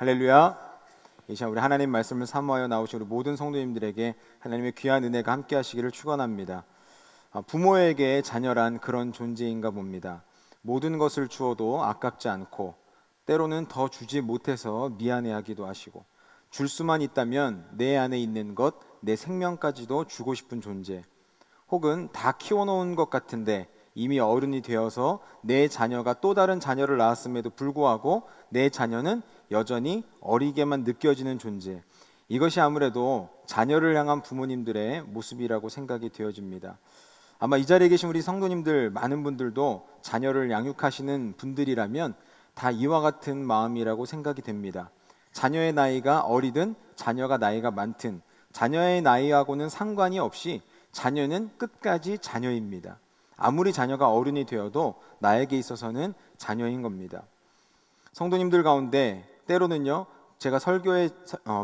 할렐루야. 이 시간 우리 하나님 말씀을 사모하여 나오신 우리 모든 성도님들에게 하나님의 귀한 은혜가 함께 하시기를 축원합니다. 부모에게 자녀란 그런 존재인가 봅니다. 모든 것을 주어도 아깝지 않고 때로는 더 주지 못해서 미안해하기도 하시고, 줄 수만 있다면 내 안에 있는 것, 내 생명까지도 주고 싶은 존재, 혹은 다 키워놓은 것 같은데 이미 어른이 되어서 내 자녀가 또 다른 자녀를 낳았음에도 불구하고 내 자녀는 여전히 어리게만 느껴지는 존재, 이것이 아무래도 자녀를 향한 부모님들의 모습이라고 생각이 되어집니다. 아마 이 자리에 계신 우리 성도님들 많은 분들도 자녀를 양육하시는 분들이라면 다 이와 같은 마음이라고 생각이 됩니다. 자녀의 나이가 어리든 자녀가 나이가 많든 자녀의 나이하고는 상관이 없이 자녀는 끝까지 자녀입니다. 아무리 자녀가 어른이 되어도 나에게 있어서는 자녀인 겁니다. 성도님들 가운데 때로는요, 제가 설교에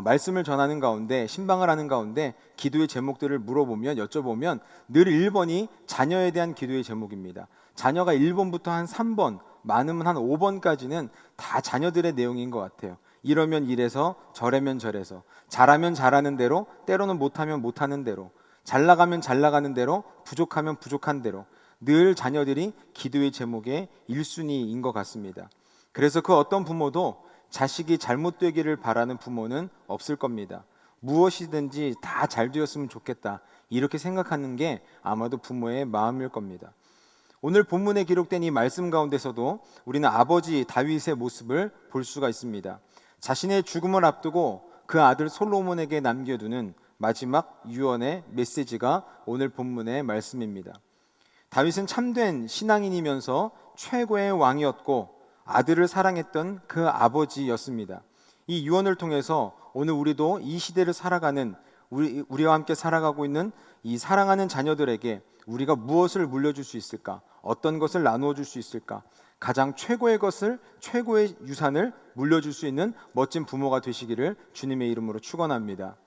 말씀을 전하는 가운데, 신방을 하는 가운데 기도의 제목들을 물어보면, 여쭤보면 늘 1번이 자녀에 대한 기도의 제목입니다. 자녀가 1번부터 한 3번, 많으면 한 5번까지는 다 자녀들의 내용인 것 같아요. 이러면 이래서, 저래면 저래서, 잘하면 잘하는 대로, 때로는 못하면 못하는 대로, 잘 나가면 잘 나가는 대로, 부족하면 부족한 대로, 늘 자녀들이 기도의 제목의 1순위인 것 같습니다. 그래서 그 어떤 부모도 자식이 잘못되기를 바라는 부모는 없을 겁니다. 무엇이든지 다 잘 되었으면 좋겠다, 이렇게 생각하는 게 아마도 부모의 마음일 겁니다. 오늘 본문에 기록된 이 말씀 가운데서도 우리는 아버지 다윗의 모습을 볼 수가 있습니다. 자신의 죽음을 앞두고 그 아들 솔로몬에게 남겨두는 마지막 유언의 메시지가 오늘 본문의 말씀입니다. 다윗은 참된 신앙인이면서 최고의 왕이었고 아들을 사랑했던 그 아버지였습니다. 이 유언을 통해서 오늘 우리도 이 시대를 살아가는, 우리와 함께 살아가고 있는 이 사랑하는 자녀들에게 우리가 무엇을 물려줄 수 있을까? 어떤 것을 나누어 줄 수 있을까? 가장 최고의 것을, 최고의 유산을 물려줄 수 있는 멋진 부모가 되시기를 주님의 이름으로 축원합니다.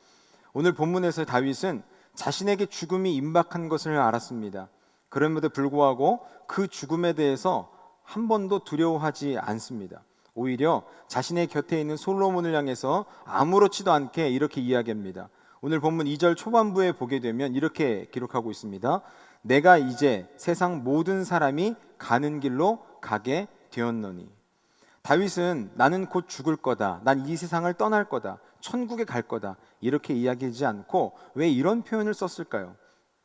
오늘 본문에서 다윗은 자신에게 죽음이 임박한 것을 알았습니다. 그럼에도 불구하고 그 죽음에 대해서 한 번도 두려워하지 않습니다. 오히려 자신의 곁에 있는 솔로몬을 향해서 아무렇지도 않게 이렇게 이야기합니다. 오늘 본문 2절 초반부에 보게 되면 이렇게 기록하고 있습니다. 내가 이제 세상 모든 사람이 가는 길로 가게 되었노니. 다윗은 나는 곧 죽을 거다, 난 이 세상을 떠날 거다, 천국에 갈 거다, 이렇게 이야기하지 않고 왜 이런 표현을 썼을까요?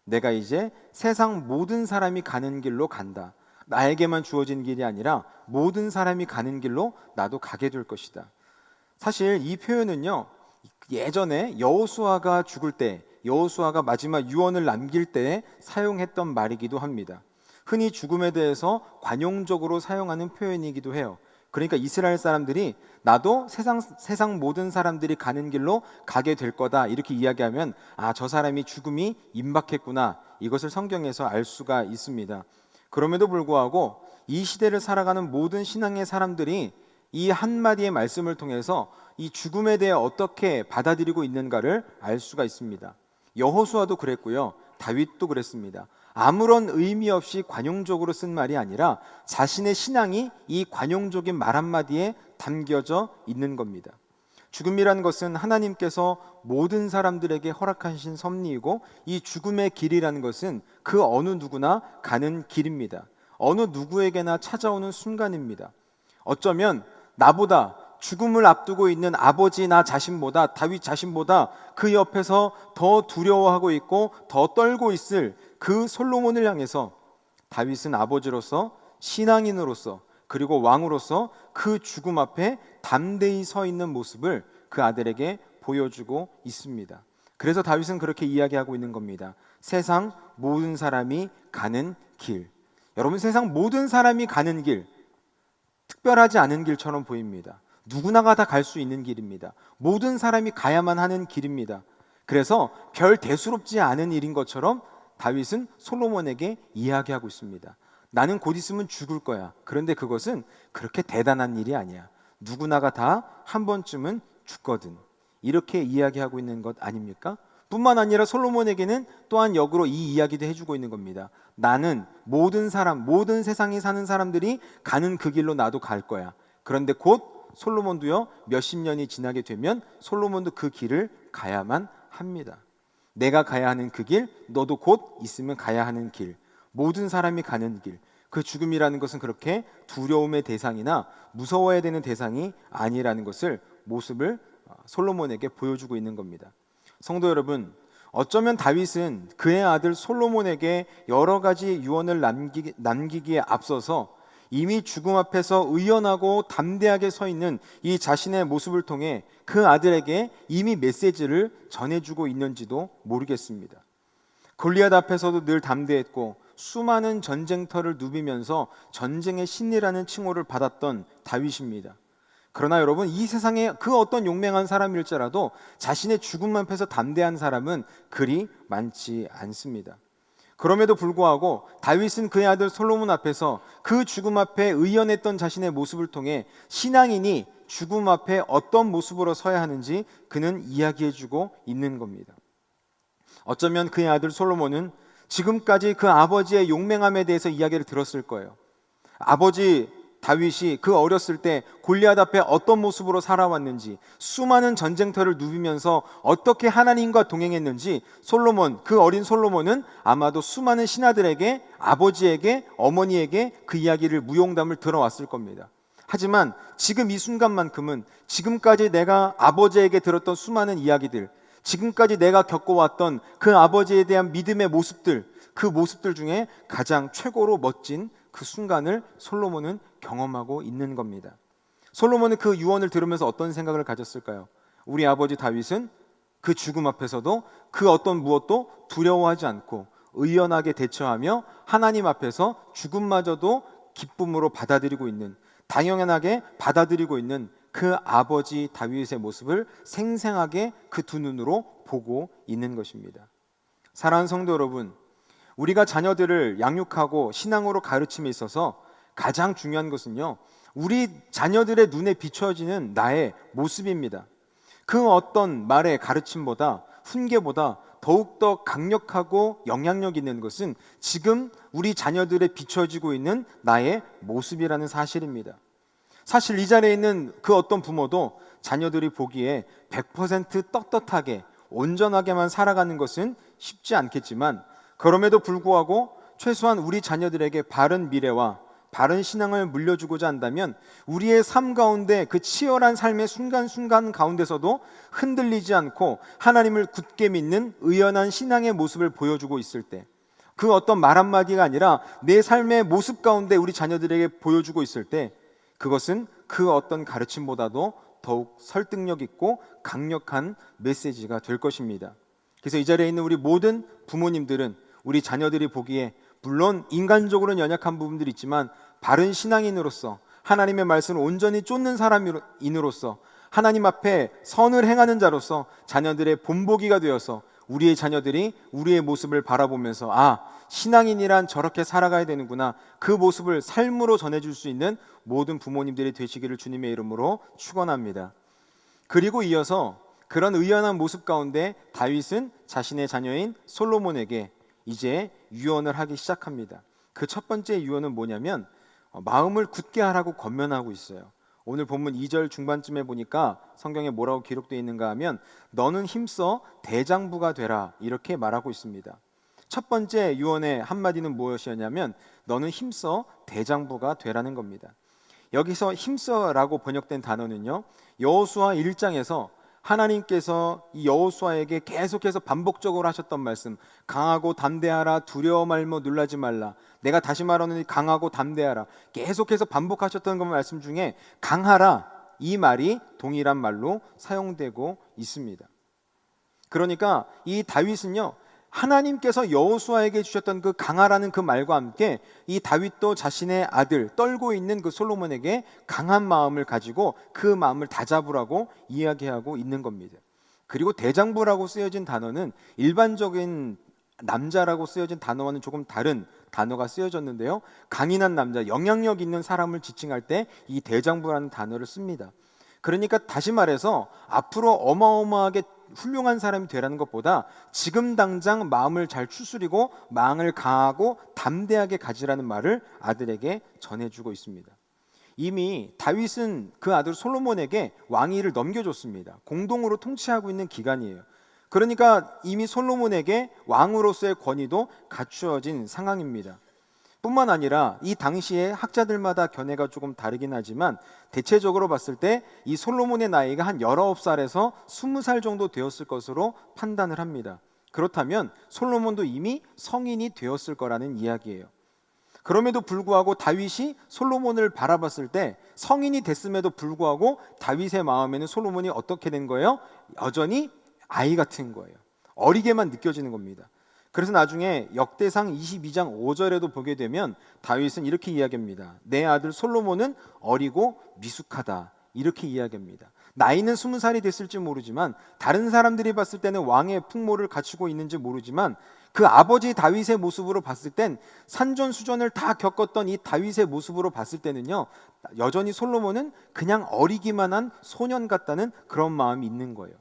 내가 이제 세상 모든 사람이 가는 길로 간다. 나에게만 주어진 길이 아니라 모든 사람이 가는 길로 나도 가게 될 것이다. 사실 이 표현은요, 예전에 여호수아가 죽을 때, 여호수아가 마지막 유언을 남길 때 사용했던 말이기도 합니다. 흔히 죽음에 대해서 관용적으로 사용하는 표현이기도 해요. 그러니까 이스라엘 사람들이 나도 세상 모든 사람들이 가는 길로 가게 될 거다, 이렇게 이야기하면 저 사람이 죽음이 임박했구나, 이것을 성경에서 알 수가 있습니다. 그럼에도 불구하고 이 시대를 살아가는 모든 신앙의 사람들이 이 한마디의 말씀을 통해서 이 죽음에 대해 어떻게 받아들이고 있는가를 알 수가 있습니다. 여호수아도 그랬고요, 다윗도 그랬습니다. 아무런 의미 없이 관용적으로 쓴 말이 아니라 자신의 신앙이 이 관용적인 말 한마디에 담겨져 있는 겁니다. 죽음이란 것은 하나님께서 모든 사람들에게 허락하신 섭리이고, 이 죽음의 길이라는 것은 그 어느 누구나 가는 길입니다. 어느 누구에게나 찾아오는 순간입니다. 어쩌면 나보다 죽음을 앞두고 있는 아버지 나 자신보다, 다윗 자신보다 그 옆에서 더 두려워하고 있고 더 떨고 있을 그 솔로몬을 향해서 다윗은 아버지로서, 신앙인으로서, 그리고 왕으로서 그 죽음 앞에 담대히 서 있는 모습을 그 아들에게 보여주고 있습니다. 그래서 다윗은 그렇게 이야기하고 있는 겁니다. 세상 모든 사람이 가는 길. 여러분, 세상 모든 사람이 가는 길, 특별하지 않은 길처럼 보입니다. 누구나가 다 갈 수 있는 길입니다. 모든 사람이 가야만 하는 길입니다. 그래서 별 대수롭지 않은 일인 것처럼 다윗은 솔로몬에게 이야기하고 있습니다. 나는 곧 있으면 죽을 거야. 그런데 그것은 그렇게 대단한 일이 아니야. 누구나가 다 한 번쯤은 죽거든. 이렇게 이야기하고 있는 것 아닙니까? 뿐만 아니라 솔로몬에게는 또한 역으로 이 이야기도 해주고 있는 겁니다. 나는 모든 사람, 모든 세상에 사는 사람들이 가는 그 길로 나도 갈 거야. 그런데 곧 솔로몬도요 몇십 년이 지나게 되면 솔로몬도 그 길을 가야만 합니다. 내가 가야 하는 그 길, 너도 곧 있으면 가야 하는 길, 모든 사람이 가는 길, 그 죽음이라는 것은 그렇게 두려움의 대상이나 무서워야 되는 대상이 아니라는 것을 모습을 솔로몬에게 보여주고 있는 겁니다. 성도 여러분, 어쩌면 다윗은 그의 아들 솔로몬에게 여러 가지 유언을 남기기에 앞서서 이미 죽음 앞에서 의연하고 담대하게 서 있는 이 자신의 모습을 통해 그 아들에게 이미 메시지를 전해주고 있는지도 모르겠습니다. 골리앗 앞에서도 늘 담대했고 수많은 전쟁터를 누비면서 전쟁의 신이라는 칭호를 받았던 다윗입니다. 그러나 여러분, 이 세상에 그 어떤 용맹한 사람일지라도 자신의 죽음 앞에서 담대한 사람은 그리 많지 않습니다. 그럼에도 불구하고 다윗은 그의 아들 솔로몬 앞에서 그 죽음 앞에 의연했던 자신의 모습을 통해 신앙인이 죽음 앞에 어떤 모습으로 서야 하는지 그는 이야기해주고 있는 겁니다. 어쩌면 그의 아들 솔로몬은 지금까지 그 아버지의 용맹함에 대해서 이야기를 들었을 거예요. 아버지 다윗이 그 어렸을 때 골리앗 앞에 어떤 모습으로 살아왔는지, 수많은 전쟁터를 누비면서 어떻게 하나님과 동행했는지 솔로몬, 그 어린 솔로몬은 아마도 수많은 신하들에게, 아버지에게, 어머니에게 그 이야기를 무용담을 들어왔을 겁니다. 하지만 지금 이 순간만큼은 지금까지 내가 아버지에게 들었던 수많은 이야기들, 지금까지 내가 겪어왔던 그 아버지에 대한 믿음의 모습들, 그 모습들 중에 가장 최고로 멋진 그 순간을 솔로몬은 경험하고 있는 겁니다. 솔로몬은 그 유언을 들으면서 어떤 생각을 가졌을까요? 우리 아버지 다윗은 그 죽음 앞에서도 그 어떤 무엇도 두려워하지 않고 의연하게 대처하며 하나님 앞에서 죽음마저도 기쁨으로 받아들이고 있는, 당연하게 받아들이고 있는 그 아버지 다윗의 모습을 생생하게 그 두 눈으로 보고 있는 것입니다. 사랑하는 성도 여러분, 우리가 자녀들을 양육하고 신앙으로 가르침에 있어서 가장 중요한 것은요, 우리 자녀들의 눈에 비춰지는 나의 모습입니다. 그 어떤 말의 가르침보다, 훈계보다 더욱더 강력하고 영향력 있는 것은 지금 우리 자녀들에 비춰지고 있는 나의 모습이라는 사실입니다. 사실 이 자리에 있는 그 어떤 부모도 자녀들이 보기에 100% 떳떳하게 온전하게만 살아가는 것은 쉽지 않겠지만, 그럼에도 불구하고 최소한 우리 자녀들에게 바른 미래와 바른 신앙을 물려주고자 한다면 우리의 삶 가운데 그 치열한 삶의 순간순간 가운데서도 흔들리지 않고 하나님을 굳게 믿는 의연한 신앙의 모습을 보여주고 있을 때, 그 어떤 말 한마디가 아니라 내 삶의 모습 가운데 우리 자녀들에게 보여주고 있을 때, 그것은 그 어떤 가르침보다도 더욱 설득력 있고 강력한 메시지가 될 것입니다. 그래서 이 자리에 있는 우리 모든 부모님들은 우리 자녀들이 보기에 물론 인간적으로는 연약한 부분들이 있지만 바른 신앙인으로서, 하나님의 말씀을 온전히 쫓는 사람인으로서, 하나님 앞에 선을 행하는 자로서 자녀들의 본보기가 되어서 우리의 자녀들이 우리의 모습을 바라보면서 신앙인이란 저렇게 살아가야 되는구나, 그 모습을 삶으로 전해줄 수 있는 모든 부모님들이 되시기를 주님의 이름으로 축원합니다. 그리고 이어서 그런 의연한 모습 가운데 다윗은 자신의 자녀인 솔로몬에게 이제 유언을 하기 시작합니다. 그 첫 번째 유언은 뭐냐면 마음을 굳게 하라고 권면하고 있어요. 오늘 본문 2절 중반쯤에 보니까 성경에 뭐라고 기록되어 있는가 하면 너는 힘써 대장부가 되라, 이렇게 말하고 있습니다. 첫 번째 유언의 한마디는 무엇이었냐면 너는 힘써 대장부가 되라는 겁니다. 여기서 힘써라고 번역된 단어는요, 여호수아 1장에서 하나님께서 이 여호수아에게 계속해서 반복적으로 하셨던 말씀, 강하고 담대하라, 두려워 말며 놀라지 말라, 내가 다시 말하노니 강하고 담대하라, 계속해서 반복하셨던 그 말씀 중에 강하라, 이 말이 동일한 말로 사용되고 있습니다. 그러니까 이 다윗은요, 하나님께서 여호수아에게 주셨던 그 강하라는 그 말과 함께 이 다윗도 자신의 아들, 떨고 있는 그 솔로몬에게 강한 마음을 가지고 그 마음을 다잡으라고 이야기하고 있는 겁니다. 그리고 대장부라고 쓰여진 단어는 일반적인 남자라고 쓰여진 단어와는 조금 다른 단어가 쓰여졌는데요, 강인한 남자, 영향력 있는 사람을 지칭할 때 이 대장부라는 단어를 씁니다. 그러니까 다시 말해서 앞으로 어마어마하게 훌륭한 사람이 되라는 것보다 지금 당장 마음을 잘 추스리고 마음을 강하고 담대하게 가지라는 말을 아들에게 전해주고 있습니다. 이미 다윗은 그 아들 솔로몬에게 왕위를 넘겨줬습니다. 공동으로 통치하고 있는 기간이에요. 그러니까 이미 솔로몬에게 왕으로서의 권위도 갖추어진 상황입니다. 뿐만 아니라 이 당시에 학자들마다 견해가 조금 다르긴 하지만 대체적으로 봤을 때 이 솔로몬의 나이가 한 19살에서 20살 정도 되었을 것으로 판단을 합니다. 그렇다면 솔로몬도 이미 성인이 되었을 거라는 이야기예요. 그럼에도 불구하고 다윗이 솔로몬을 바라봤을 때 성인이 됐음에도 불구하고 다윗의 마음에는 솔로몬이 어떻게 된 거예요? 여전히 아이 같은 거예요. 어리게만 느껴지는 겁니다. 그래서 나중에 역대상 22장 5절에도 보게 되면 다윗은 이렇게 이야기합니다. 내 아들 솔로몬은 어리고 미숙하다. 이렇게 이야기합니다. 나이는 20살이 됐을지 모르지만 다른 사람들이 봤을 때는 왕의 풍모를 갖추고 있는지 모르지만 그 아버지 다윗의 모습으로 봤을 땐 산전수전을 다 겪었던 이 다윗의 모습으로 봤을 때는요, 여전히 솔로몬은 그냥 어리기만 한 소년 같다는 그런 마음이 있는 거예요.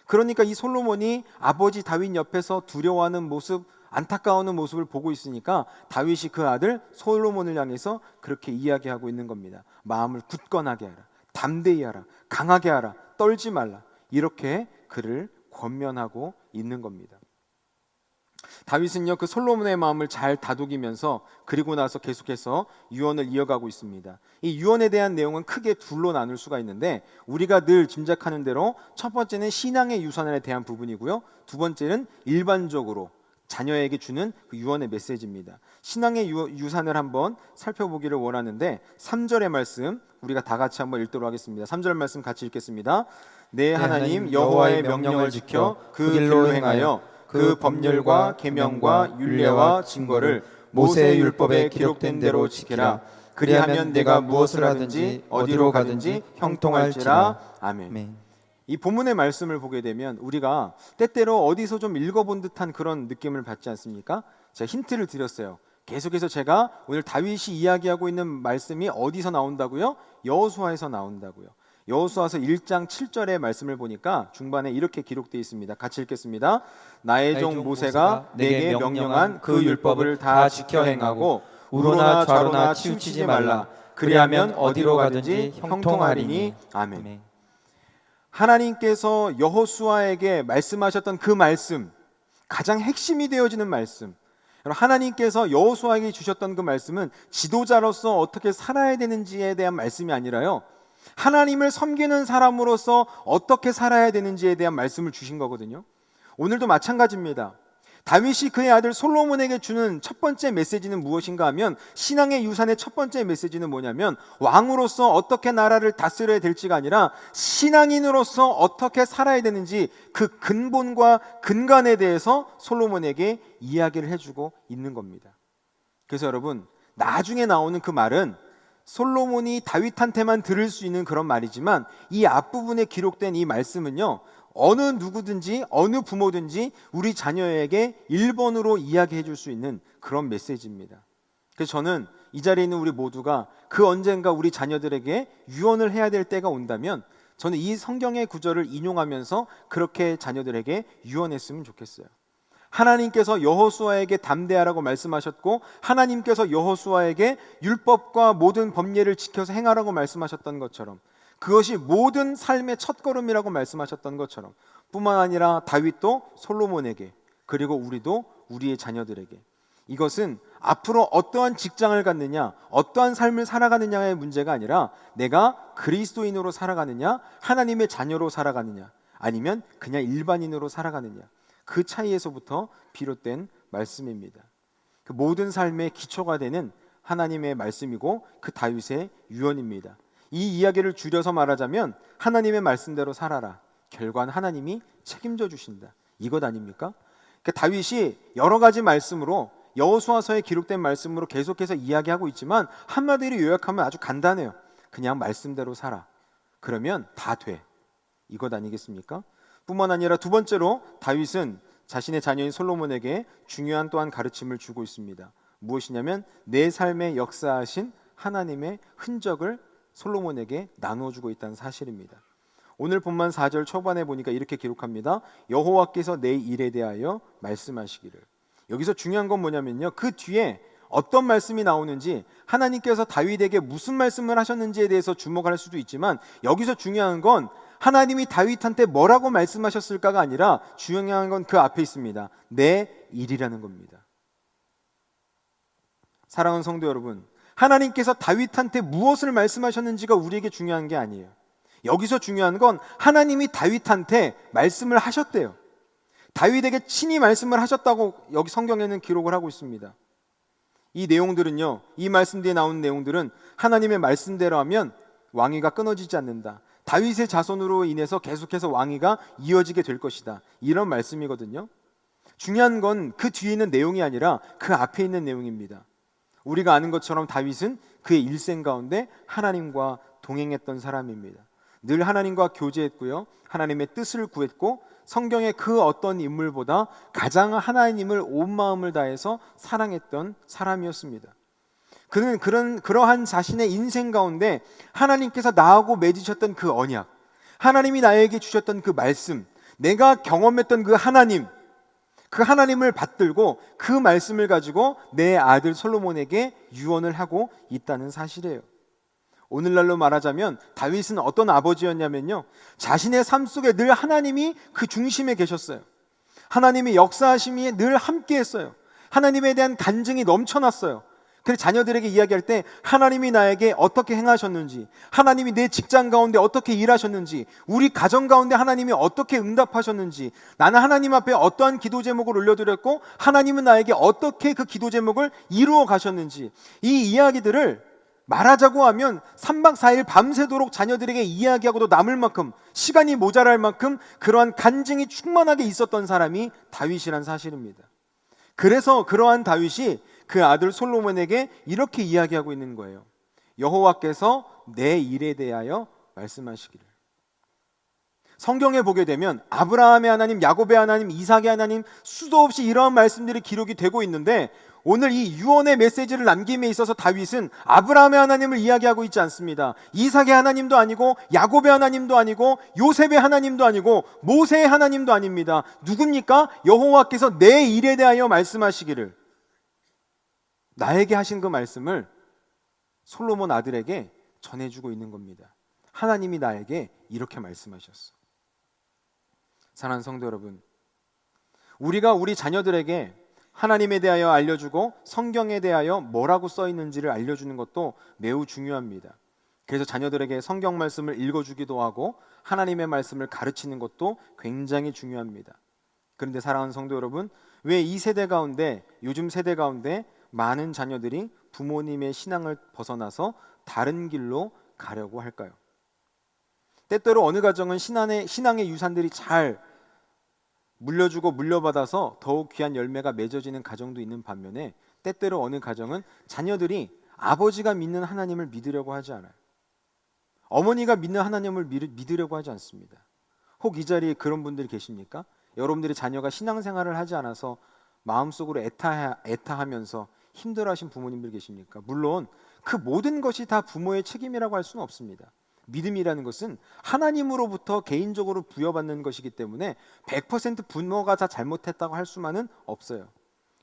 그러니까 이 솔로몬이 아버지 다윗 옆에서 두려워하는 모습, 안타까워하는 모습을 보고 있으니까 다윗이 그 아들 솔로몬을 향해서 그렇게 이야기하고 있는 겁니다. 마음을 굳건하게 하라, 담대히 하라, 강하게 하라, 떨지 말라. 이렇게 그를 권면하고 있는 겁니다. 다윗은요, 그 솔로몬의 마음을 잘 다독이면서 그리고 나서 계속해서 유언을 이어가고 있습니다. 이 유언에 대한 내용은 크게 둘로 나눌 수가 있는데, 우리가 늘 짐작하는 대로 첫 번째는 신앙의 유산에 대한 부분이고요, 두 번째는 일반적으로 자녀에게 주는 그 유언의 메시지입니다. 신앙의 유산을 한번 살펴보기를 원하는데 3절의 말씀 우리가 다 같이 한번 읽도록 하겠습니다. 3절 말씀 같이 읽겠습니다. 내 하나님 여호와의 명령을 지켜 그 길로 행하여 그 법률과 계명과 율례와 증거를 모세의 율법에 기록된 대로 지키라. 그리하면 내가 무엇을 하든지 어디로 가든지 형통할지라. 아멘. 이 본문의 말씀을 보게 되면 우리가 때때로 어디서 좀 읽어본 듯한 그런 느낌을 받지 않습니까? 제가 힌트를 드렸어요. 계속해서 제가 오늘 다윗이 이야기하고 있는 말씀이 어디서 나온다고요? 여호수아에서 나온다고요. 여호수아서 1장 7절의 말씀을 보니까 중반에 이렇게 기록되어 있습니다. 같이 읽겠습니다. 나의 종 모세가 내게 명령한 그 율법을 다 지켜 행하고 우로나 좌로나 치우치지 말라. 그리하면 어디로 가든지 형통하리니. 아멘. 하나님께서 여호수아에게 말씀하셨던 그 말씀, 가장 핵심이 되어지는 말씀, 하나님께서 여호수아에게 주셨던 그 말씀은 지도자로서 어떻게 살아야 되는지에 대한 말씀이 아니라요, 하나님을 섬기는 사람으로서 어떻게 살아야 되는지에 대한 말씀을 주신 거거든요. 오늘도 마찬가지입니다. 다윗이 그의 아들 솔로몬에게 주는 첫 번째 메시지는 무엇인가 하면, 신앙의 유산의 첫 번째 메시지는 뭐냐면 왕으로서 어떻게 나라를 다스려야 될지가 아니라 신앙인으로서 어떻게 살아야 되는지 그 근본과 근간에 대해서 솔로몬에게 이야기를 해주고 있는 겁니다. 그래서 여러분, 나중에 나오는 그 말은 솔로몬이 다윗한테만 들을 수 있는 그런 말이지만 이 앞부분에 기록된 이 말씀은요, 어느 누구든지 어느 부모든지 우리 자녀에게 1번으로 이야기해 줄 수 있는 그런 메시지입니다. 그래서 저는 이 자리에 있는 우리 모두가 그 언젠가 우리 자녀들에게 유언을 해야 될 때가 온다면 저는 이 성경의 구절을 인용하면서 그렇게 자녀들에게 유언했으면 좋겠어요. 하나님께서 여호수아에게 담대하라고 말씀하셨고, 하나님께서 여호수아에게 율법과 모든 법례를 지켜서 행하라고 말씀하셨던 것처럼, 그것이 모든 삶의 첫걸음이라고 말씀하셨던 것처럼, 뿐만 아니라 다윗도 솔로몬에게, 그리고 우리도 우리의 자녀들에게, 이것은 앞으로 어떠한 직장을 갖느냐, 어떠한 삶을 살아가느냐의 문제가 아니라 내가 그리스도인으로 살아가느냐, 하나님의 자녀로 살아가느냐, 아니면 그냥 일반인으로 살아가느냐, 그 차이에서부터 비롯된 말씀입니다. 그 모든 삶의 기초가 되는 하나님의 말씀이고 그 다윗의 유언입니다. 이 이야기를 줄여서 말하자면 하나님의 말씀대로 살아라. 결과는 하나님이 책임져 주신다. 이것 아닙니까? 그 다윗이 여러 가지 말씀으로, 여호수아서에 기록된 말씀으로 계속해서 이야기하고 있지만 한마디로 요약하면 아주 간단해요. 그냥 말씀대로 살아. 그러면 다 돼. 이것 아니겠습니까? 뿐만 아니라 두 번째로 다윗은 자신의 자녀인 솔로몬에게 중요한 또한 가르침을 주고 있습니다. 무엇이냐면 내 삶에 역사하신 하나님의 흔적을 솔로몬에게 나누어주고 있다는 사실입니다. 오늘 본문 4절 초반에 보니까 이렇게 기록합니다. 여호와께서 내 일에 대하여 말씀하시기를. 여기서 중요한 건 뭐냐면요, 그 뒤에 어떤 말씀이 나오는지, 하나님께서 다윗에게 무슨 말씀을 하셨는지에 대해서 주목할 수도 있지만, 여기서 중요한 건 하나님이 다윗한테 뭐라고 말씀하셨을까가 아니라 중요한 건 그 앞에 있습니다. 내 일이라는 겁니다. 사랑하는 성도 여러분, 하나님께서 다윗한테 무엇을 말씀하셨는지가 우리에게 중요한 게 아니에요. 여기서 중요한 건 하나님이 다윗한테 말씀을 하셨대요. 다윗에게 친히 말씀을 하셨다고 여기 성경에는 기록을 하고 있습니다. 이 내용들은요, 이 말씀 뒤에 나오는 내용들은 하나님의 말씀대로 하면 왕위가 끊어지지 않는다. 다윗의 자손으로 인해서 계속해서 왕위가 이어지게 될 것이다. 이런 말씀이거든요. 중요한 건 그 뒤에 있는 내용이 아니라 그 앞에 있는 내용입니다. 우리가 아는 것처럼 다윗은 그의 일생 가운데 하나님과 동행했던 사람입니다. 늘 하나님과 교제했고요, 하나님의 뜻을 구했고, 성경의 그 어떤 인물보다 가장 하나님을 온 마음을 다해서 사랑했던 사람이었습니다. 그는 그러한 자신의 인생 가운데 하나님께서 나하고 맺으셨던 그 언약, 하나님이 나에게 주셨던 그 말씀, 내가 경험했던 그 하나님을 받들고 그 말씀을 가지고 내 아들 솔로몬에게 유언을 하고 있다는 사실이에요. 오늘날로 말하자면 다윗은 어떤 아버지였냐면요, 자신의 삶 속에 늘 하나님이 그 중심에 계셨어요. 하나님의 역사하심이 늘 함께 했어요. 하나님에 대한 간증이 넘쳐났어요. 그래서 자녀들에게 이야기할 때 하나님이 나에게 어떻게 행하셨는지, 하나님이 내 직장 가운데 어떻게 일하셨는지, 우리 가정 가운데 하나님이 어떻게 응답하셨는지, 나는 하나님 앞에 어떠한 기도 제목을 올려드렸고 하나님은 나에게 어떻게 그 기도 제목을 이루어 가셨는지, 이 이야기들을 말하자고 하면 3박 4일 밤새도록 자녀들에게 이야기하고도 남을 만큼, 시간이 모자랄 만큼 그러한 간증이 충만하게 있었던 사람이 다윗이란 사실입니다. 그래서 그러한 다윗이 그 아들 솔로몬에게 이렇게 이야기하고 있는 거예요. 여호와께서 내 일에 대하여 말씀하시기를. 성경에 보게 되면 아브라함의 하나님, 야곱의 하나님, 이삭의 하나님, 수도 없이 이러한 말씀들이 기록이 되고 있는데, 오늘 이 유언의 메시지를 남김에 있어서 다윗은 아브라함의 하나님을 이야기하고 있지 않습니다. 이삭의 하나님도 아니고, 야곱의 하나님도 아니고, 요셉의 하나님도 아니고, 모세의 하나님도 아닙니다. 누굽니까? 여호와께서 내 일에 대하여 말씀하시기를. 나에게 하신 그 말씀을 솔로몬 아들에게 전해주고 있는 겁니다. 하나님이 나에게 이렇게 말씀하셨어. 사랑하는 성도 여러분, 우리가 우리 자녀들에게 하나님에 대하여 알려주고 성경에 대하여 뭐라고 써 있는지를 알려주는 것도 매우 중요합니다. 그래서 자녀들에게 성경 말씀을 읽어주기도 하고 하나님의 말씀을 가르치는 것도 굉장히 중요합니다. 그런데 사랑하는 성도 여러분, 왜 이 세대 가운데, 요즘 세대 가운데 많은 자녀들이 부모님의 신앙을 벗어나서 다른 길로 가려고 할까요? 때때로 어느 가정은 신앙의 유산들이 잘 물려주고 물려받아서 더욱 귀한 열매가 맺어지는 가정도 있는 반면에, 때때로 어느 가정은 자녀들이 아버지가 믿는 하나님을 믿으려고 하지 않아요. 어머니가 믿는 하나님을 믿으려고 하지 않습니다. 혹 이 자리에 그런 분들이 계십니까? 여러분들의 자녀가 신앙생활을 하지 않아서 마음속으로 애타하면서 힘들어하신 부모님들 계십니까? 물론 그 모든 것이 다 부모의 책임이라고 할 수는 없습니다. 믿음이라는 것은 하나님으로부터 개인적으로 부여받는 것이기 때문에 100% 부모가 다 잘못했다고 할 수만은 없어요.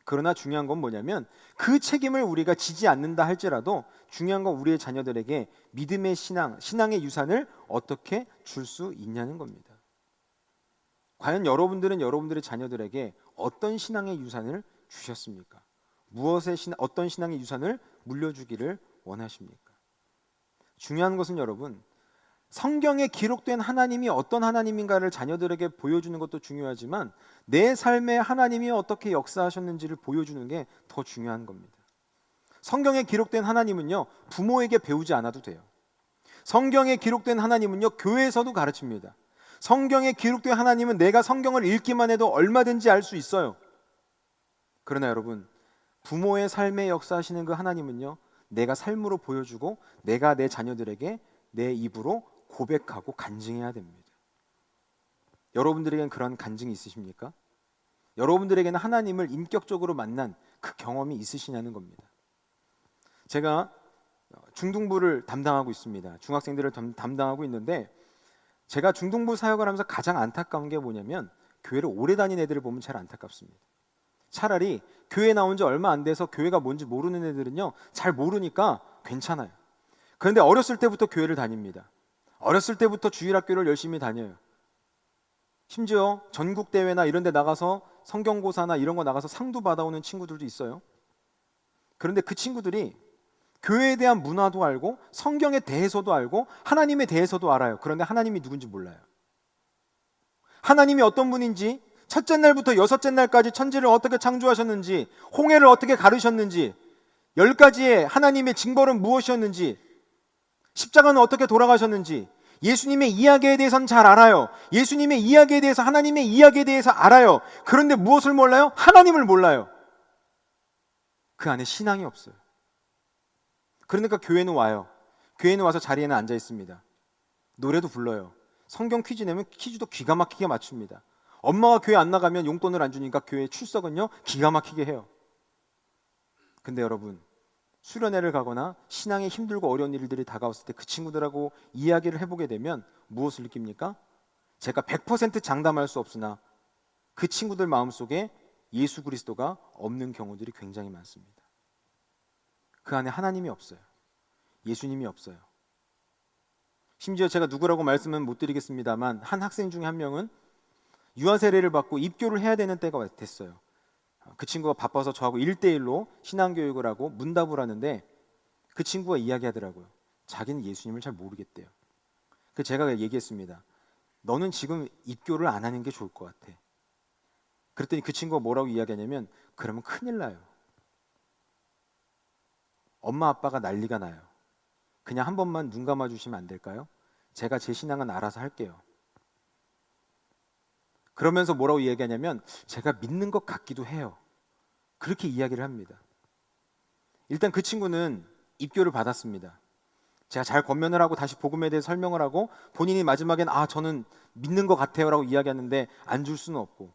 그러나 중요한 건 뭐냐면, 그 책임을 우리가 지지 않는다 할지라도 중요한 건 우리의 자녀들에게 믿음의 신앙의 유산을 어떻게 줄 수 있냐는 겁니다. 과연 여러분들은 여러분들의 자녀들에게 어떤 신앙의 유산을 주셨습니까? 어떤 신앙의 유산을 물려주기를 원하십니까? 중요한 것은 여러분, 성경에 기록된 하나님이 어떤 하나님인가를 자녀들에게 보여주는 것도 중요하지만 내 삶에 하나님이 어떻게 역사하셨는지를 보여주는 게 더 중요한 겁니다. 성경에 기록된 하나님은요, 부모에게 배우지 않아도 돼요. 성경에 기록된 하나님은요, 교회에서도 가르칩니다. 성경에 기록된 하나님은 내가 성경을 읽기만 해도 얼마든지 알 수 있어요. 그러나 여러분, 부모의 삶에 역사하시는 그 하나님은요, 내가 삶으로 보여주고 내가 내 자녀들에게 내 입으로 고백하고 간증해야 됩니다. 여러분들에게는 그런 간증이 있으십니까? 여러분들에게는 하나님을 인격적으로 만난 그 경험이 있으시냐는 겁니다. 제가 중등부를 담당하고 있습니다. 중학생들을 담당하고 있는데, 제가 중등부 사역을 하면서 가장 안타까운 게 뭐냐면 교회를 오래 다닌 애들을 보면 잘 안타깝습니다. 차라리 교회 나온 지 얼마 안 돼서 교회가 뭔지 모르는 애들은요, 잘 모르니까 괜찮아요. 그런데 어렸을 때부터 교회를 다닙니다. 어렸을 때부터 주일학교를 열심히 다녀요. 심지어 전국대회나 이런 데 나가서 성경고사나 이런 거 나가서 상도 받아오는 친구들도 있어요. 그런데 그 친구들이 교회에 대한 문화도 알고 성경에 대해서도 알고 하나님에 대해서도 알아요. 그런데 하나님이 누군지 몰라요. 하나님이 어떤 분인지, 첫째 날부터 여섯째 날까지 천지를 어떻게 창조하셨는지, 홍해를 어떻게 가르셨는지, 10가지의 하나님의 징벌은 무엇이었는지, 십자가는 어떻게 돌아가셨는지, 예수님의 이야기에 대해서는 잘 알아요. 예수님의 이야기에 대해서, 하나님의 이야기에 대해서 알아요. 그런데 무엇을 몰라요? 하나님을 몰라요. 그 안에 신앙이 없어요. 그러니까 교회는 와요. 교회는 와서 자리에는 앉아 있습니다. 노래도 불러요. 성경 퀴즈 내면 퀴즈도 기가 막히게 맞춥니다. 엄마가 교회 안 나가면 용돈을 안 주니까 교회 출석은요 기가 막히게 해요. 근데 여러분, 수련회를 가거나 신앙에 힘들고 어려운 일들이 다가왔을 때 그 친구들하고 이야기를 해보게 되면 무엇을 느낍니까? 제가 100% 장담할 수 없으나 그 친구들 마음속에 예수 그리스도가 없는 경우들이 굉장히 많습니다. 그 안에 하나님이 없어요. 예수님이 없어요. 심지어 제가 누구라고 말씀은 못 드리겠습니다만 한 학생 중에 한 명은 유아 세례를 받고 입교를 해야 되는 때가 됐어요. 그 친구가 바빠서 저하고 1대1로 신앙교육을 하고 문답을 하는데 그 친구가 이야기하더라고요. 자기는 예수님을 잘 모르겠대요. 그래서 제가 얘기했습니다. 너는 지금 입교를 안 하는 게 좋을 것 같아. 그랬더니 그 친구가 뭐라고 이야기하냐면, 그러면 큰일 나요. 엄마 아빠가 난리가 나요. 그냥 한 번만 눈 감아 주시면 안 될까요? 제가 제 신앙은 알아서 할게요. 그러면서 뭐라고 이야기하냐면, 제가 믿는 것 같기도 해요. 그렇게 이야기를 합니다. 일단 그 친구는 입교를 받았습니다. 제가 잘 권면을 하고 다시 복음에 대해 설명을 하고 본인이 마지막엔 저는 믿는 것 같아요 라고 이야기하는데 안 줄 수는 없고,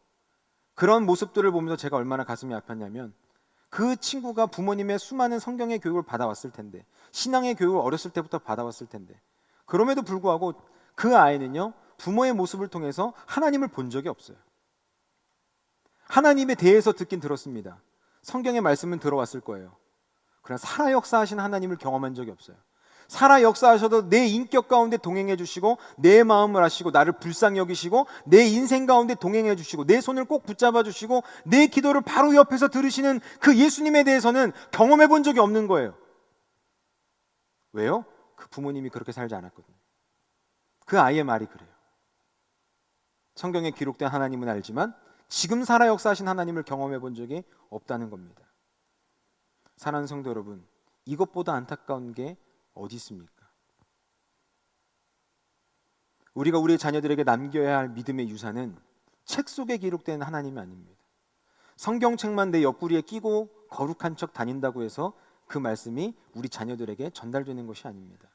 그런 모습들을 보면서 제가 얼마나 가슴이 아팠냐면, 그 친구가 부모님의 수많은 성경의 교육을 받아왔을 텐데, 신앙의 교육을 어렸을 때부터 받아왔을 텐데, 그럼에도 불구하고 그 아이는요 부모의 모습을 통해서 하나님을 본 적이 없어요. 하나님에 대해서 듣긴 들었습니다. 성경의 말씀은 들어왔을 거예요. 그러나 살아 역사하신 하나님을 경험한 적이 없어요. 살아 역사하셔도 내 인격 가운데 동행해 주시고, 내 마음을 아시고, 나를 불쌍히 여기시고, 내 인생 가운데 동행해 주시고, 내 손을 꼭 붙잡아 주시고, 내 기도를 바로 옆에서 들으시는 그 예수님에 대해서는 경험해 본 적이 없는 거예요. 왜요? 그 부모님이 그렇게 살지 않았거든요. 그 아이의 말이 그래요. 성경에 기록된 하나님은 알지만 지금 살아 역사하신 하나님을 경험해 본 적이 없다는 겁니다. 사랑하는 성도 여러분, 이것보다 안타까운 게 어디 있습니까? 우리가 우리 자녀들에게 남겨야 할 믿음의 유산은 책 속에 기록된 하나님이 아닙니다. 성경책만 내 옆구리에 끼고 거룩한 척 다닌다고 해서 그 말씀이 우리 자녀들에게 전달되는 것이 아닙니다.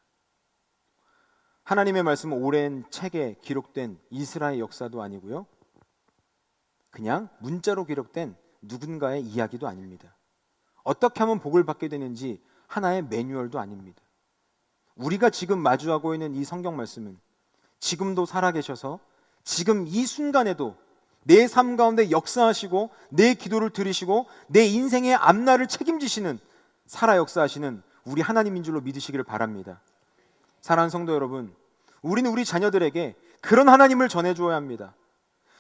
하나님의 말씀은 오랜 책에 기록된 이스라엘 역사도 아니고요, 그냥 문자로 기록된 누군가의 이야기도 아닙니다. 어떻게 하면 복을 받게 되는지 하나의 매뉴얼도 아닙니다. 우리가 지금 마주하고 있는 이 성경 말씀은 지금도 살아계셔서 지금 이 순간에도 내 삶 가운데 역사하시고 내 기도를 들으시고 내 인생의 앞날을 책임지시는, 살아 역사하시는 우리 하나님인 줄로 믿으시기를 바랍니다. 사랑하는 성도 여러분, 우리는 우리 자녀들에게 그런 하나님을 전해주어야 합니다.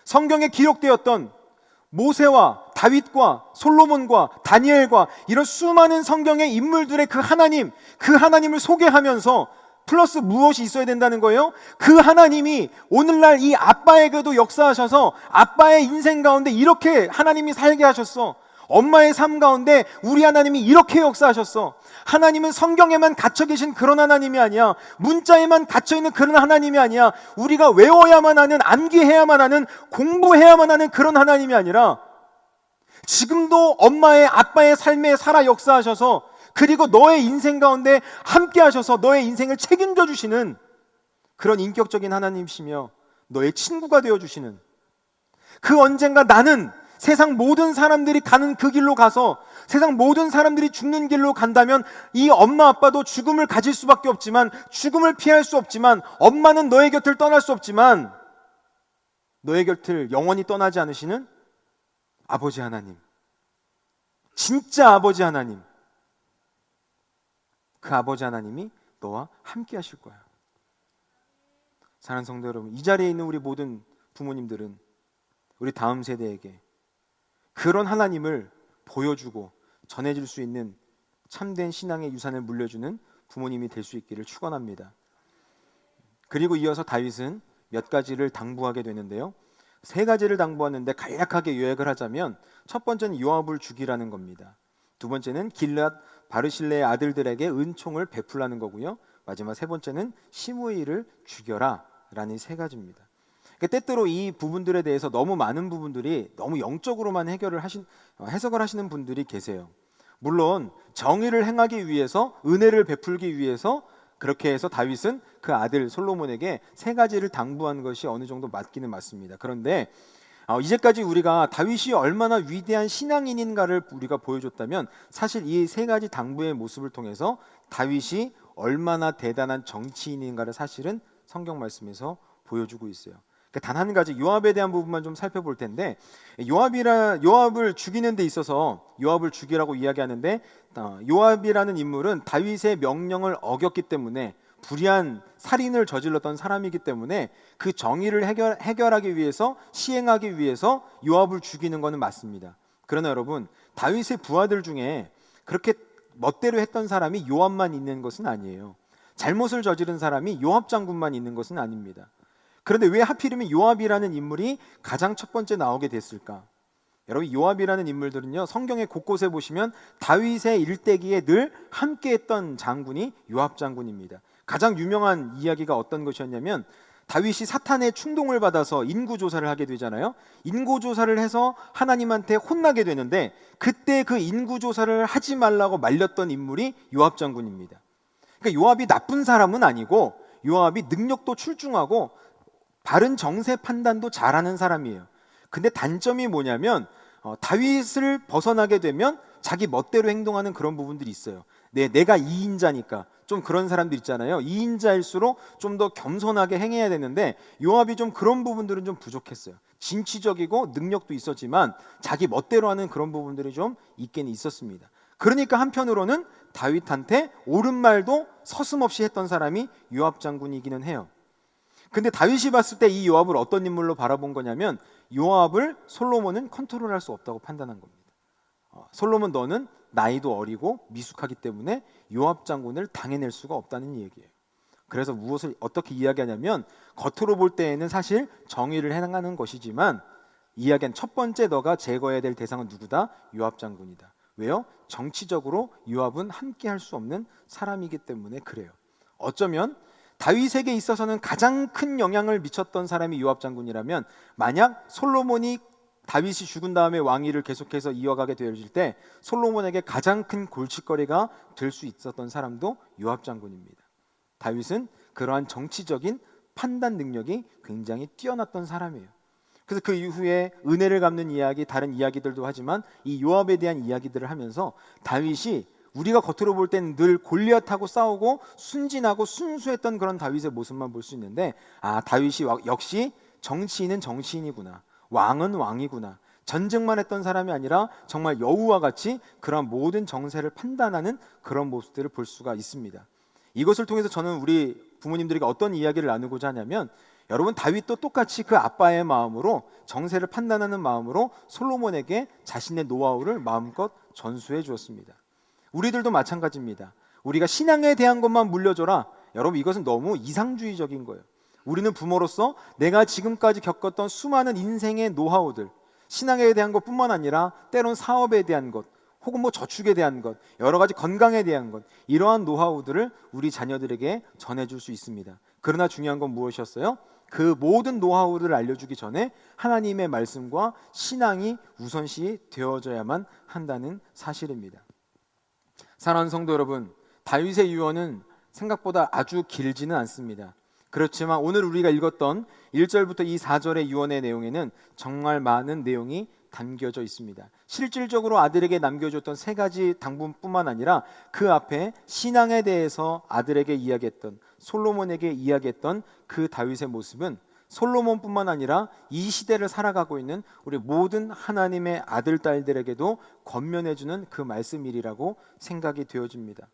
성경에 기록되었던 모세와 다윗과 솔로몬과 다니엘과 이런 수많은 성경의 인물들의 그 하나님을 소개하면서 플러스 무엇이 있어야 된다는 거예요? 그 하나님이 오늘날 이 아빠에게도 역사하셔서 아빠의 인생 가운데 이렇게 하나님이 살게 하셨어. 엄마의 삶 가운데 우리 하나님이 이렇게 역사하셨어. 하나님은 성경에만 갇혀 계신 그런 하나님이 아니야. 문자에만 갇혀 있는 그런 하나님이 아니야. 우리가 외워야만 하는, 암기해야만 하는, 공부해야만 하는 그런 하나님이 아니라 지금도 엄마의, 아빠의 삶에 살아 역사하셔서, 그리고 너의 인생 가운데 함께 하셔서 너의 인생을 책임져 주시는 그런 인격적인 하나님이시며 너의 친구가 되어 주시는, 그 언젠가 나는 세상 모든 사람들이 가는 그 길로 가서 세상 모든 사람들이 죽는 길로 간다면 이 엄마 아빠도 죽음을 가질 수밖에 없지만, 죽음을 피할 수 없지만, 엄마는 너의 곁을 떠날 수 없지만 너의 곁을 영원히 떠나지 않으시는 아버지 하나님, 진짜 아버지 하나님, 그 아버지 하나님이 너와 함께 하실 거야. 사랑하는 성도 여러분, 이 자리에 있는 우리 모든 부모님들은 우리 다음 세대에게 그런 하나님을 보여주고 전해줄 수 있는 참된 신앙의 유산을 물려주는 부모님이 될 수 있기를 축원합니다. 그리고 이어서 다윗은 몇 가지를 당부하게 되는데요. 세 가지를 당부하는데 간략하게 요약을 하자면, 첫 번째는 요압을 죽이라는 겁니다. 두 번째는 길앗 바르실레의 아들들에게 은총을 베풀라는 거고요. 마지막 세 번째는 시므이를 죽여라 라는 세 가지입니다. 때때로 이 부분들에 대해서 너무 많은 부분들이 너무 영적으로만 해석을 하시는 분들이 계세요. 물론 정의를 행하기 위해서, 은혜를 베풀기 위해서 그렇게 해서 다윗은 그 아들 솔로몬에게 세 가지를 당부한 것이 어느 정도 맞기는 맞습니다. 그런데 이제까지 우리가 다윗이 얼마나 위대한 신앙인인가를 우리가 보여줬다면, 사실 이 세 가지 당부의 모습을 통해서 다윗이 얼마나 대단한 정치인인가를 사실은 성경 말씀에서 보여주고 있어요. 단 한 가지 요압에 대한 부분만 좀 살펴볼 텐데, 요압을 죽이는 데 있어서 요압을 죽이라고 이야기하는데, 요압이라는 인물은 다윗의 명령을 어겼기 때문에, 불의한 살인을 저질렀던 사람이기 때문에 그 정의를 해결하기 위해서, 시행하기 위해서 요압을 죽이는 것은 맞습니다. 그러나 여러분, 다윗의 부하들 중에 그렇게 멋대로 했던 사람이 요압만 있는 것은 아니에요. 잘못을 저지른 사람이 요압 장군만 있는 것은 아닙니다. 그런데 왜 하필이면 요압이라는 인물이 가장 첫 번째 나오게 됐을까? 여러분, 요압이라는 인물들은요, 성경의 곳곳에 보시면 다윗의 일대기에 늘 함께했던 장군이 요압 장군입니다. 가장 유명한 이야기가 어떤 것이었냐면, 다윗이 사탄의 충동을 받아서 인구조사를 하게 되잖아요. 인구조사를 해서 하나님한테 혼나게 되는데, 그때 그 인구조사를 하지 말라고 말렸던 인물이 요압 장군입니다. 그러니까 요압이 나쁜 사람은 아니고, 요압이 능력도 출중하고 바른 정세 판단도 잘하는 사람이에요. 근데 단점이 뭐냐면, 다윗을 벗어나게 되면 자기 멋대로 행동하는 그런 부분들이 있어요. 내가 2인자니까 좀 그런 사람들 있잖아요. 2인자일수록 좀 더 겸손하게 행해야 되는데, 요압이 좀 그런 부분들은 좀 부족했어요. 진취적이고 능력도 있었지만 자기 멋대로 하는 그런 부분들이 좀 있긴 있었습니다. 그러니까 한편으로는 다윗한테 옳은 말도 서슴없이 했던 사람이 요압 장군이기는 해요. 근데 다윗이 봤을 때 이 요압을 어떤 인물로 바라본 거냐면, 요압을 솔로몬은 컨트롤할 수 없다고 판단한 겁니다. 솔로몬, 너는 나이도 어리고 미숙하기 때문에 요압 장군을 당해낼 수가 없다는 얘기예요. 그래서 무엇을 어떻게 이야기하냐면, 겉으로 볼 때에는 사실 정의를 행하는 것이지만, 이야기한 첫 번째 너가 제거해야 될 대상은 누구다? 요압 장군이다. 왜요? 정치적으로 요압은 함께 할 수 없는 사람이기 때문에 그래요. 어쩌면 다윗에게 있어서는 가장 큰 영향을 미쳤던 사람이 요압 장군이라면, 만약 솔로몬이 다윗이 죽은 다음에 왕위를 계속해서 이어가게 되어질 때 솔로몬에게 가장 큰 골칫거리가 될 수 있었던 사람도 요압 장군입니다. 다윗은 그러한 정치적인 판단 능력이 굉장히 뛰어났던 사람이에요. 그래서 그 이후에 은혜를 갚는 이야기, 다른 이야기들도 하지만 이 요압에 대한 이야기들을 하면서 다윗이 우리가 겉으로 볼 때는 늘 골리앗하고 싸우고 순진하고 순수했던 그런 다윗의 모습만 볼 수 있는데, 다윗이 역시 정치인은 정치인이구나, 왕은 왕이구나, 전쟁만 했던 사람이 아니라 정말 여우와 같이 그런 모든 정세를 판단하는 그런 모습들을 볼 수가 있습니다. 이것을 통해서 저는 우리 부모님들에게 어떤 이야기를 나누고자 하냐면, 여러분, 다윗도 똑같이 그 아빠의 마음으로, 정세를 판단하는 마음으로 솔로몬에게 자신의 노하우를 마음껏 전수해 주었습니다. 우리들도 마찬가지입니다. 우리가 신앙에 대한 것만 물려줘라, 여러분, 이것은 너무 이상주의적인 거예요. 우리는 부모로서 내가 지금까지 겪었던 수많은 인생의 노하우들, 신앙에 대한 것뿐만 아니라 때론 사업에 대한 것, 혹은 저축에 대한 것, 여러 가지 건강에 대한 것, 이러한 노하우들을 우리 자녀들에게 전해줄 수 있습니다. 그러나 중요한 건 무엇이었어요? 그 모든 노하우를 알려주기 전에 하나님의 말씀과 신앙이 우선시 되어져야만 한다는 사실입니다. 사랑하는 성도 여러분, 다윗의 유언은 생각보다 아주 길지는 않습니다. 그렇지만 오늘 우리가 읽었던 1절부터 이 4절의 유언의 내용에는 정말 많은 내용이 담겨져 있습니다. 실질적으로 아들에게 남겨줬던 세 가지 당부뿐만 아니라 그 앞에 신앙에 대해서 아들에게 이야기했던, 솔로몬에게 이야기했던 그 다윗의 모습은 솔로몬뿐만 아니라 이 시대를 살아가고 있는 우리 모든 하나님의 아들, 딸들에게도 권면해주는 그 말씀이라고 생각이 되어집니다.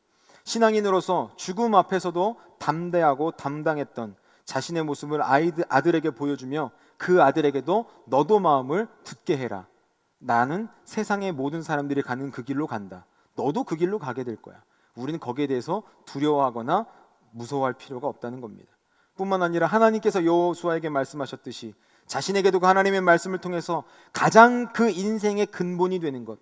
신앙인으로서 죽음 앞에서도 담대하고 담당했던 자신의 모습을 아들에게 보여주며 그 아들에게도 너도 마음을 굳게 해라. 나는 세상의 모든 사람들이 가는 그 길로 간다. 너도 그 길로 가게 될 거야. 우리는 거기에 대해서 두려워하거나 무서워할 필요가 없다는 겁니다. 뿐만 아니라 하나님께서 여호수아에게 말씀하셨듯이 자신에게도 그 하나님의 말씀을 통해서 가장 그 인생의 근본이 되는 것,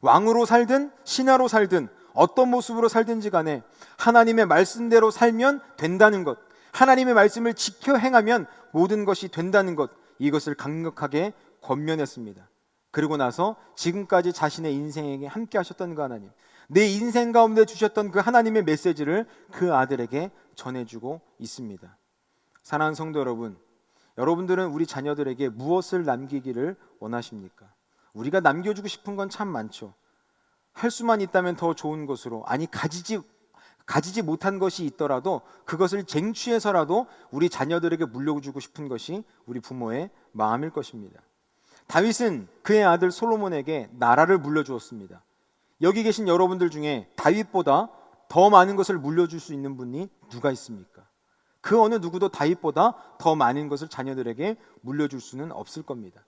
왕으로 살든 신하로 살든 어떤 모습으로 살든지 간에 하나님의 말씀대로 살면 된다는 것, 하나님의 말씀을 지켜 행하면 모든 것이 된다는 것, 이것을 강력하게 권면했습니다. 그리고 나서 지금까지 자신의 인생에게 함께 하셨던 그 하나님, 내 인생 가운데 주셨던 그 하나님의 메시지를 그 아들에게 전해주고 있습니다. 사랑하는 성도 여러분, 여러분들은 우리 자녀들에게 무엇을 남기기를 원하십니까? 우리가 남겨주고 싶은 건 참 많죠. 할 수만 있다면 더 좋은 것으로, 아니 가지지 못한 것이 있더라도 그것을 쟁취해서라도 우리 자녀들에게 물려주고 싶은 것이 우리 부모의 마음일 것입니다. 다윗은 그의 아들 솔로몬에게 나라를 물려주었습니다. 여기 계신 여러분들 중에 다윗보다 더 많은 것을 물려줄 수 있는 분이 누가 있습니까? 그 어느 누구도 다윗보다 더 많은 것을 자녀들에게 물려줄 수는 없을 겁니다.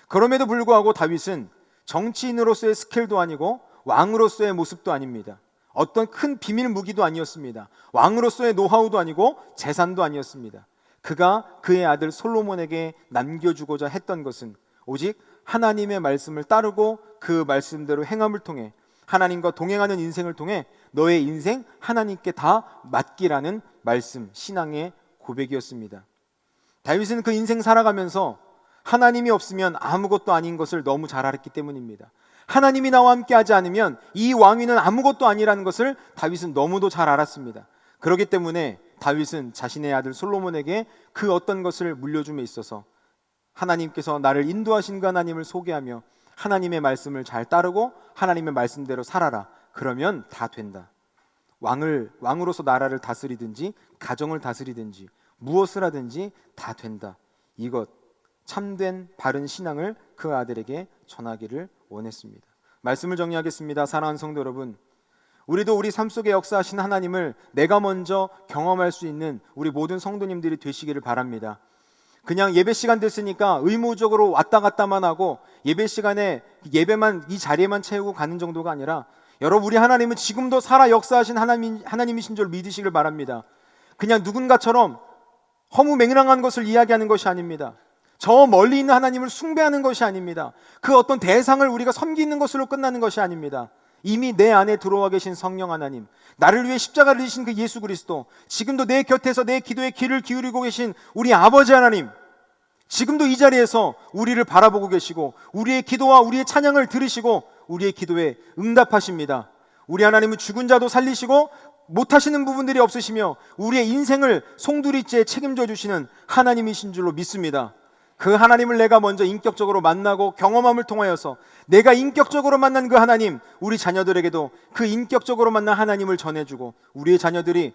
그럼에도 불구하고 다윗은 정치인으로서의 스킬도 아니고 왕으로서의 모습도 아닙니다. 어떤 큰 비밀 무기도 아니었습니다. 왕으로서의 노하우도 아니고 재산도 아니었습니다. 그가 그의 아들 솔로몬에게 남겨주고자 했던 것은 오직 하나님의 말씀을 따르고 그 말씀대로 행함을 통해 하나님과 동행하는 인생을 통해 너의 인생 하나님께 다 맡기라는 말씀, 신앙의 고백이었습니다. 다윗은 그 인생 살아가면서 하나님이 없으면 아무것도 아닌 것을 너무 잘 알았기 때문입니다. 하나님이 나와 함께 하지 않으면 이 왕위는 아무것도 아니라는 것을 다윗은 너무도 잘 알았습니다. 그렇기 때문에 다윗은 자신의 아들 솔로몬에게 그 어떤 것을 물려줌에 있어서 하나님께서 나를 인도하신 그 하나님을 소개하며 하나님의 말씀을 잘 따르고 하나님의 말씀대로 살아라. 그러면 다 된다. 왕으로서 나라를 다스리든지 가정을 다스리든지 무엇을 하든지 다 된다. 이것 참된 바른 신앙을 그 아들에게 전하기를 원했습니다. 말씀을 정리하겠습니다. 사랑하는 성도 여러분, 우리도 우리 삶 속에 역사하신 하나님을 내가 먼저 경험할 수 있는 우리 모든 성도님들이 되시기를 바랍니다. 그냥 예배 시간 됐으니까 의무적으로 왔다 갔다만 하고 예배 시간에 예배만 이 자리에만 채우고 가는 정도가 아니라 여러분, 우리 하나님은 지금도 살아 역사하신 하나님이신 줄 믿으시길 바랍니다. 그냥 누군가처럼 허무맹랑한 것을 이야기하는 것이 아닙니다. 저 멀리 있는 하나님을 숭배하는 것이 아닙니다. 그 어떤 대상을 우리가 섬기는 것으로 끝나는 것이 아닙니다. 이미 내 안에 들어와 계신 성령 하나님, 나를 위해 십자가를 지신 그 예수 그리스도, 지금도 내 곁에서 내 기도에 귀를 기울이고 계신 우리 아버지 하나님, 지금도 이 자리에서 우리를 바라보고 계시고 우리의 기도와 우리의 찬양을 들으시고 우리의 기도에 응답하십니다. 우리 하나님은 죽은 자도 살리시고 못하시는 부분들이 없으시며 우리의 인생을 송두리째 책임져 주시는 하나님이신 줄로 믿습니다. 그 하나님을 내가 먼저 인격적으로 만나고 경험함을 통하여서 내가 인격적으로 만난 그 하나님, 우리 자녀들에게도 그 인격적으로 만난 하나님을 전해주고 우리의 자녀들이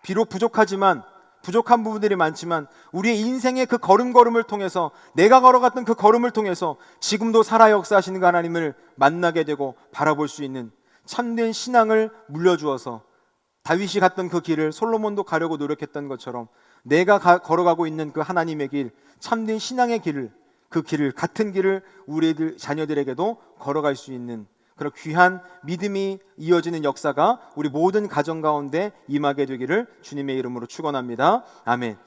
비록 부족한 부분들이 많지만 우리의 인생의 그 걸음걸음을 통해서 내가 걸어갔던 그 걸음을 통해서 지금도 살아 역사하시는 그 하나님을 만나게 되고 바라볼 수 있는 참된 신앙을 물려주어서 다윗이 갔던 그 길을 솔로몬도 가려고 노력했던 것처럼 내가 걸어가고 있는 그 하나님의 길, 참된 신앙의 길을, 그 길을, 같은 길을 우리 자녀들에게도 걸어갈 수 있는 그런 귀한 믿음이 이어지는 역사가 우리 모든 가정 가운데 임하게 되기를 주님의 이름으로 축원합니다. 아멘.